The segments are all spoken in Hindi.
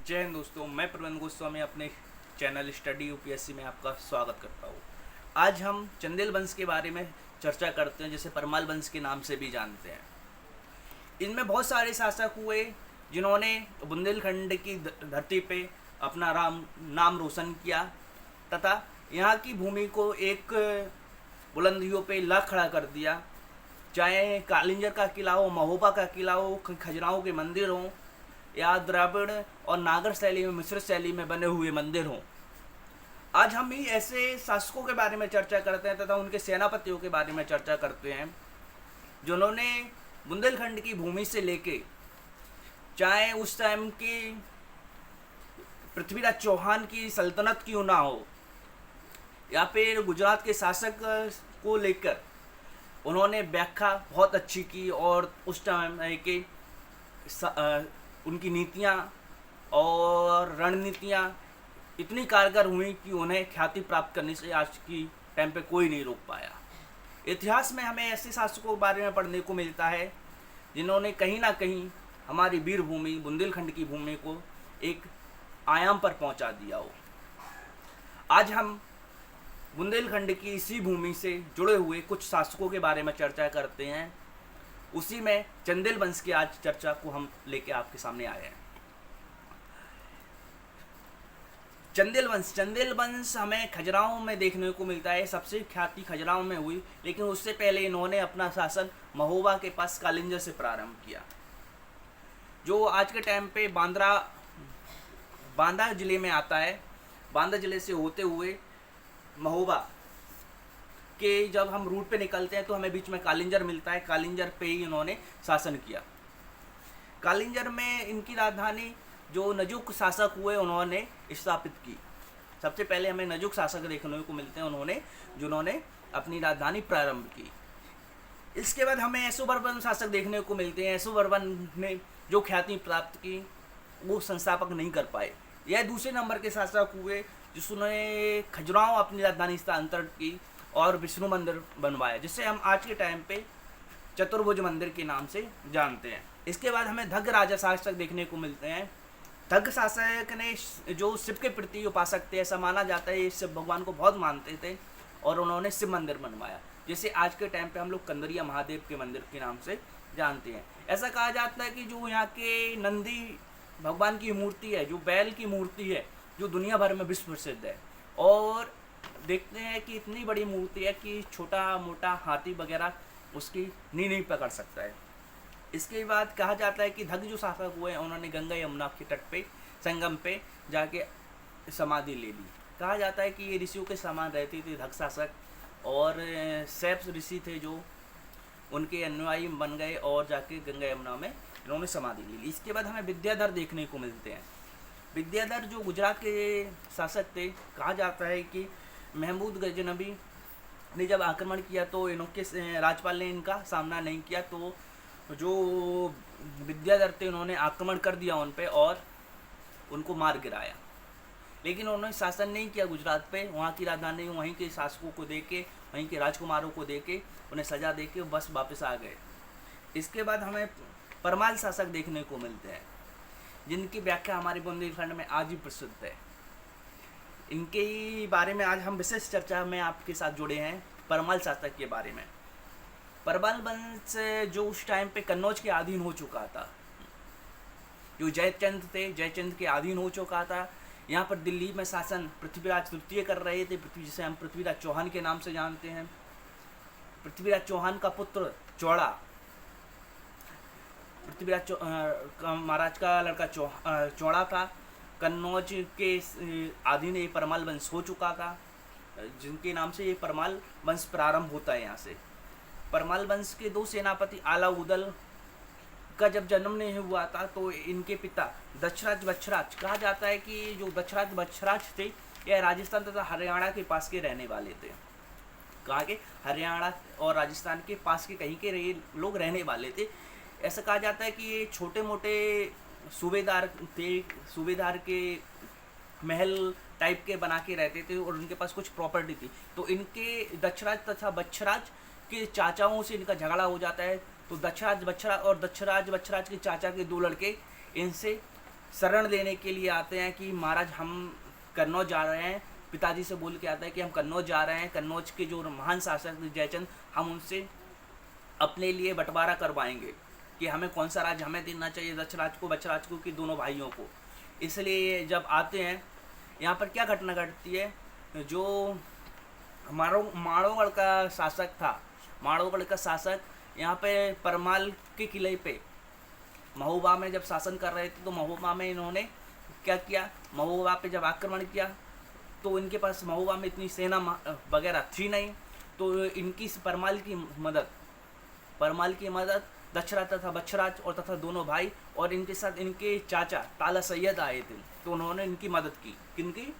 जय हिंद दोस्तों, मैं प्रवीण गोस्वामी अपने चैनल स्टडी यूपीएससी में आपका स्वागत करता हूँ। आज हम चंदेल वंश के बारे में चर्चा करते हैं, जिसे परमाल वंश के नाम से भी जानते हैं। इनमें बहुत सारे शासक हुए जिन्होंने बुंदेलखंड की धरती पे अपना नाम रोशन किया तथा यहाँ की भूमि को एक बुलंदियों पे ला खड़ा कर दिया। चाहे कालिंजर का किला हो, महोबा का किला हो, खजुराहो के मंदिर हों या द्रविड़ और नागर शैली में, मिश्र शैली में बने हुए मंदिर हों। आज हम ही ऐसे शासकों के बारे में चर्चा करते हैं तथा उनके सेनापतियों के बारे में चर्चा करते हैं जिन्होंने बुंदेलखंड की भूमि से लेके, चाहे उस टाइम की पृथ्वीराज चौहान की सल्तनत क्यों ना हो या फिर गुजरात के शासक को लेकर उन्होंने व्याख्या बहुत अच्छी की और उस टाइम के उनकी नीतियाँ और रणनीतियाँ इतनी कारगर हुई कि उन्हें ख्याति प्राप्त करने से आज की टाइम पे कोई नहीं रोक पाया। इतिहास में हमें ऐसे शासकों के बारे में पढ़ने को मिलता है जिन्होंने कहीं ना कहीं हमारी वीर भूमि बुंदेलखंड की भूमि को एक आयाम पर पहुंचा दिया हो। आज हम बुंदेलखंड की इसी भूमि से जुड़े हुए कुछ शासकों के बारे में चर्चा करते हैं। उसी में चंदेल वंश की आज चर्चा को हम लेके आपके सामने आए हैं। चंदेल वंश हमें खजुराहो में देखने को मिलता है। सबसे ख्याति खजुराहो में हुई, लेकिन उससे पहले इन्होंने अपना शासन महोबा के पास कालिंजर से प्रारंभ किया, जो आज के टाइम पे बांदा जिले में आता है। बांदा जिले से होते हुए महोबा के जब हम रूट पे निकलते हैं तो हमें बीच में कालिंजर मिलता है। कालिंजर पे ही इन्होंने शासन किया। कालिंजर में इनकी राजधानी जो नजुक शासक हुए उन्होंने स्थापित की। सबसे पहले हमें नजुक शासक देखने को मिलते हैं उन्होंने, जिन्होंने अपनी राजधानी प्रारंभ की। इसके बाद हमें यशोवर्मन शासक देखने को मिलते हैं। यशोवर्मन ने जो ख्याति प्राप्त की वो संस्थापक नहीं कर पाए। यह दूसरे नंबर के शासक हुए जिसने खजुराहो अपनी राजधानी स्थानांतरित की और विष्णु मंदिर बनवाया, जिसे हम आज के टाइम पे चतुर्भुज मंदिर के नाम से जानते हैं। इसके बाद हमें धग राजा शासक देखने को मिलते हैं। धग शासक ने जो शिव के प्रति उपासक थे, ऐसा माना जाता है, शिव भगवान को बहुत मानते थे और उन्होंने शिव मंदिर बनवाया, जिसे आज के टाइम पे हम लोग कंदरिया महादेव के मंदिर के नाम से जानते हैं। ऐसा कहा जाता है कि जो यहाँ के नंदी भगवान की मूर्ति है, जो बैल की मूर्ति है, जो दुनिया भर में विश्व प्रसिद्ध है, और देखते हैं कि इतनी बड़ी मूर्ति है कि छोटा मोटा हाथी वगैरह उसकी नी नहीं पकड़ सकता है। इसके बाद कहा जाता है कि धग जो शासक हुए उन्होंने गंगा यमुना के तट पे संगम पे जाके समाधि ले ली। कहा जाता है कि ये ऋषियों के समान रहती थी धग शासक, और सैप्स ऋषि थे जो उनके अनुयायी बन गए और जाके गंगा यमुना में इन्होंने समाधि ले ली। इसके बाद हमें विद्याधर देखने को मिलते हैं। विद्याधर जो गुजरात के शासक थे, कहा जाता है कि महमूद गजनबी ने जब आक्रमण किया तो इनके राजपाल ने इनका सामना नहीं किया, तो जो विद्याधर थे उन्होंने आक्रमण कर दिया उन पे और उनको मार गिराया। लेकिन उन्होंने शासन नहीं किया गुजरात पे। वहाँ की राजधानी वहीं के शासकों को देके, वहीं के राजकुमारों को देके, उन्हें सजा देके बस वापस आ गए। इसके बाद हमें परमाल शासक देखने को मिलते हैं, जिनकी व्याख्या हमारे बुंदेलखंड में आज भी प्रसिद्ध है। इनके बारे में आज हम विशेष चर्चा में आपके साथ जुड़े हैं, परमाल शासक के बारे में। परमाल वंश जो उस टाइम पे कन्नौज के अधीन हो चुका था, जो जयचंद थे, जयचंद के अधीन हो चुका था। यहाँ पर दिल्ली में शासन पृथ्वीराज तृतीय कर रहे थे, जिसे हम पृथ्वीराज चौहान के नाम से जानते हैं। पृथ्वीराज चौहान का पुत्र चौड़ा, पृथ्वीराज महाराज का लड़का चौड़ा था। कन्नौज के अधीन ये परमाल वंश हो चुका था, जिनके नाम से ये परमाल वंश प्रारंभ होता है। यहाँ से परमाल वंश के दो सेनापति अलाउद्दीन का जब जन्म नहीं हुआ था तो इनके पिता दशराज बछराज, कहा जाता है कि जो दशराज बछराज थे यह राजस्थान तथा हरियाणा के पास के रहने वाले थे। कहा कि हरियाणा और राजस्थान के पास के कहीं के लोग रहने वाले थे। ऐसा कहा जाता है कि ये छोटे मोटे सूबेदार थे, सूबेदार के महल टाइप के बना के रहते थे और उनके पास कुछ प्रॉपर्टी थी। तो इनके दशराज तथा बछराज के चाचाओं से इनका झगड़ा हो जाता है। तो दशराज बछराज और दशराज बछराज के चाचा के दो लड़के इनसे शरण लेने के लिए आते हैं कि महाराज हम कन्नौज जा रहे हैं। पिताजी से बोल के आता है कि हम कन्नौज जा रहे हैं, कन्नौज के जो महान शासक जयचंद, हम उनसे अपने लिए बंटवारा करवाएंगे कि हमें कौन सा राज्य हमें देना चाहिए, दक्षराज को बच्छराज को, कि दोनों भाइयों को। इसलिए जब आते हैं यहाँ पर क्या घटना घटती है, जो माड़ोगढ़ का शासक था, माड़ोगढ़ का शासक यहाँ पे परमाल के किले पे महोबा में जब शासन कर रहे थे, तो महोबा में इन्होंने क्या किया, महोबा पे जब आक्रमण किया तो इनके पास महोबा में इतनी सेना वगैरह थी नहीं, तो इनकी परमाल की मदद दक्षराज तथा बच्छराज और तथा दोनों भाई और इनके साथ इनके चाचा ताला सैयद आए थे, तो उन्होंने इनकी मदद की, किनकी,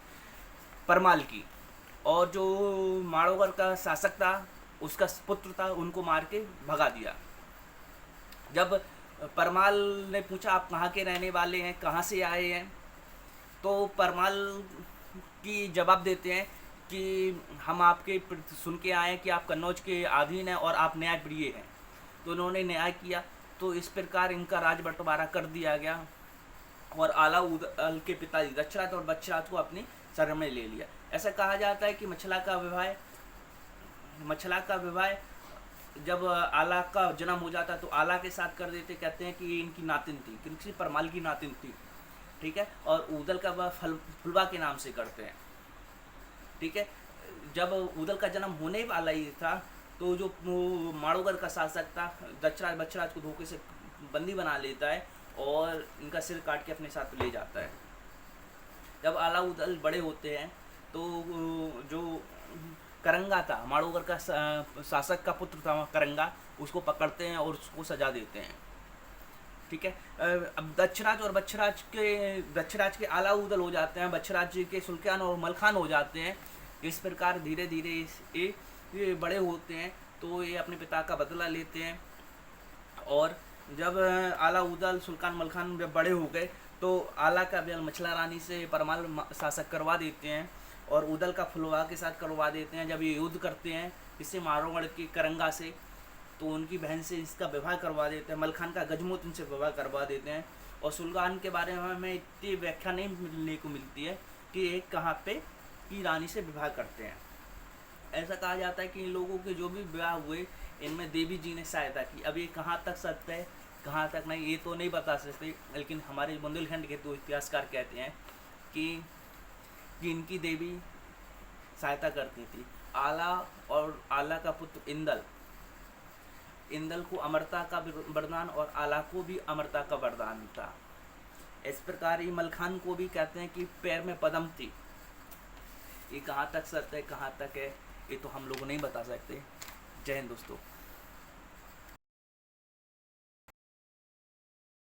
परमाल की। और जो माड़ोगढ़ का शासक था उसका पुत्र था, उनको मार के भगा दिया। जब परमाल ने पूछा आप कहाँ के रहने वाले हैं, कहाँ से आए हैं, तो परमाल की जवाब देते हैं कि हम आपके सुन के आए हैं कि आप कन्नौज के अधीन हैं और आप न्यायप्रिय हैं। तो उन्होंने न्याय किया, तो इस प्रकार इनका राज बंटवारा कर दिया गया और आलाउद्दौला के पिताजी दक्षराज और बच्छराज को अपनी शरण में ले लिया। ऐसा कहा जाता है कि मछला का विवाह जब आला का जन्म हो जाता तो आला के साथ कर देते, कहते हैं कि इनकी नातिन थी, किसी परमाल की नातिन थी, ठीक है। और ऊदल का विवाह फुलवा के नाम से करते हैं, ठीक है। जब ऊदल का जन्म होने वाला ही था तो जो माड़ोगढ़ का शासक था दक्षराज बच्छराज को धोखे से बंदी बना लेता है और इनका सिर काट के अपने साथ ले जाता है। जब आलाउद्दौला बड़े होते हैं तो जो करंगा था, माड़ोगढ़ का शासक का पुत्र था करंगा, उसको पकड़ते हैं और उसको सजा देते हैं, ठीक है। अब दक्षराज और बच्छराज के आलाउद्दौला हो जाते हैं, बच्छराज के सुल्तान और मलखान हो जाते हैं। इस प्रकार धीरे धीरे ये बड़े होते हैं तो ये अपने पिता का बदला लेते हैं। और जब आलाउद्दौला सुल्तान मलखान जब बड़े हो गए तो आला का ब्याह मछला रानी से परमाल शासक करवा देते हैं और उदल का फुलवा के साथ करवा देते हैं। जब ये युद्ध करते हैं इससे माड़ोगढ़ के करंगा से, तो उनकी बहन से इसका विवाह करवा देते हैं, मलखान का गजमोत इनसे विवाह करवा देते हैं। और सुल्तान के बारे में हमें इतनी व्याख्या नहीं मिलने को मिलती है कि एक कहाँ पे की रानी से विवाह करते हैं। ऐसा कहा जाता है कि इन लोगों के जो भी विवाह हुए इनमें देवी जी ने सहायता की। अब ये कहाँ तक सत्य है कहाँ तक नहीं ये तो नहीं बता सकते, लेकिन हमारे बुंदेलखंड के तो इतिहासकार कहते हैं कि इनकी देवी सहायता करती थी। आला और आला का पुत्र इंदल को अमरता का वरदान और आला को भी अमरता का वरदान था। इस प्रकार ही मलखान को भी कहते हैं कि पैर में पदम थी। ये कहाँ तक सत्य है कहाँ तक है ये तो हम लोग नहीं बता सकते। जय हिंद दोस्तों।